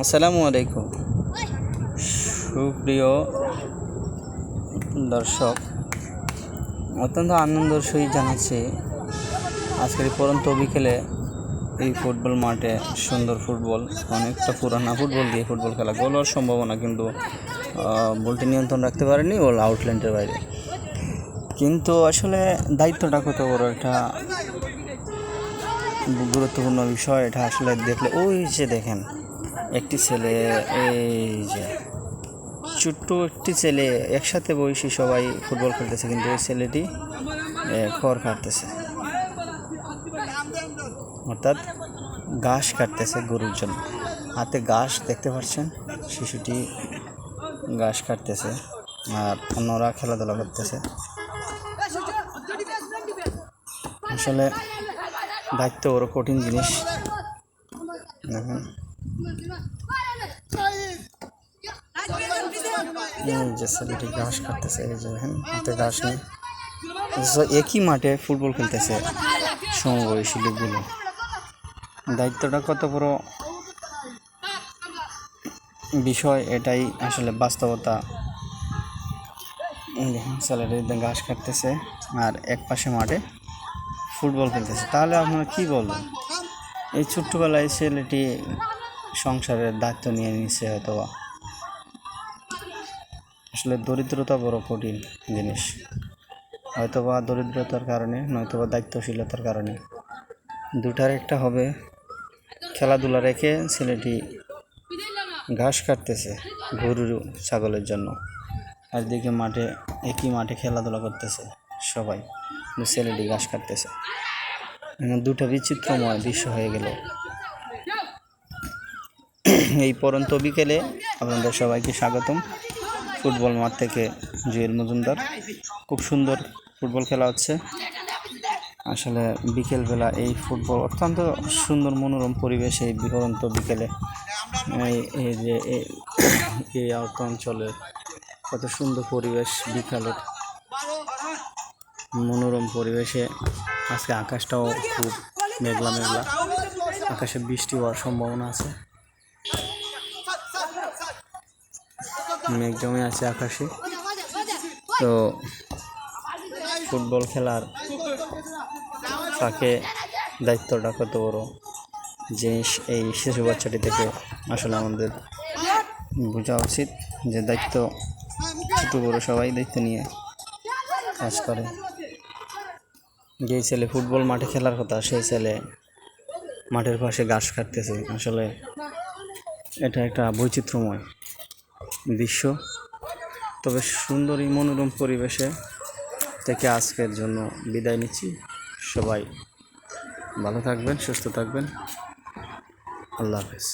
আসসালামু আলাইকুম সুপ্রিয় দর্শক, অত্যন্ত আনন্দের সহিত জানাচ্ছি আজকের এই পরন্ত বিকেলে এই ফুটবল মাঠে সুন্দর ফুটবল, অনেকটা পুরানা ফুটবল দিয়ে ফুটবল খেলা, গোল হওয়ার সম্ভাবনা, কিন্তু বলটি নিয়ন্ত্রণ রাখতে পারেনি, বল আউটলাইনের বাইরে। কিন্তু আসলে দায়িত্বটা কত বড় একটা গুরুত্বপূর্ণ বিষয়, এটা আসলে দেখলে ওই যে দেখেন একটি ছেলে, এই যে ছোট্ট একটি ছেলে একসাথে বসে সবাই ফুটবল খেলতেছে, কিন্তু ওই ছেলেটি খড় কাটতেছে, অর্থাৎ ঘাস কাটতেছে গরুর জন্য। হাতে ঘাস দেখতে পাচ্ছেন, শিশুটি ঘাস কাটতেছে আর অন্যরা খেলাধুলা করতেছে। আসলে দায়িত্ব বড় কঠিন জিনিস। দেখেন যে ছেলেটি ঘাস কাটতেছে, এই যে দেখেন হাতে ঘাস নেই, একই মাঠে ফুটবল খেলতেছে সমবয়সী লোকগুলো। দায়িত্বটা কত বড় বিষয়, এটাই আসলে বাস্তবতা। দেখেন ছেলেটি ঘাস কাটতেছে আর এক পাশে মাঠে ফুটবল খেলতেছে। তাহলে আপনারা কি বলবেন? এই ছোট্টবেলায় ছেলেটি সংসারের দায়িত্ব নিয়ে নিচ্ছে, হয়তোবা আসলে দরিদ্রতা বড় কঠিন জিনিস, হয়তোবা দরিদ্রতার কারণে নয়তোবা দায়িত্বশীলতার কারণে, দুটার একটা হবে। খেলাধুলা রেখে ছেলেটি ঘাস কাটতেছে গরু ছাগলের জন্য, আর দিকে মাঠে একই মাঠে খেলাধুলা করতেছে সবাই, ছেলেটি ঘাস কাটতেছে। দুটা বিচিত্রময় দৃশ্য হয়ে গেল এই পরন্ত বিকেলে। আপনাদের সবাইকে স্বাগতম ফুটবল মাঠ থেকে। জুয়েল মজুমদার, খুব সুন্দর ফুটবল খেলা হচ্ছে। আসলে বিকেলবেলা এই ফুটবল অত্যন্ত সুন্দর মনোরম পরিবেশ। এই পরন্ত বিকেলে এই যে এই অঞ্চলের কত সুন্দর পরিবেশ, বিকালের মনোরম পরিবেশে। আজকে আকাশটাও খুব মেঘলা মেঘলা, আকাশে বৃষ্টি হওয়ার সম্ভাবনা আছে, মেঘ জমে আছে আকাশে। তো ফুটবল খেলার ফাঁকে দায়িত্বটা কত বড় জিনিস, এই শিশু বাচ্চাটি থেকে আসলে আমাদের বোঝা উচিত যে দায়িত্ব ছোটো বড় সবাই দায়িত্ব নিয়ে কাজ করে। যেই ছেলে ফুটবল মাঠে খেলার কথা, সেই ছেলে মাঠের পাশে ঘাস কাটতেছে। আসলে এটা একটা বৈচিত্র্যময় দৃশ্য। তবে সুন্দর এই মনোরম পরিবেশে থেকে আজকের জন্য বিদায় নিচ্ছি। সবাই ভালো থাকবেন, সুস্থ থাকবেন। আল্লাহ হাফেজ।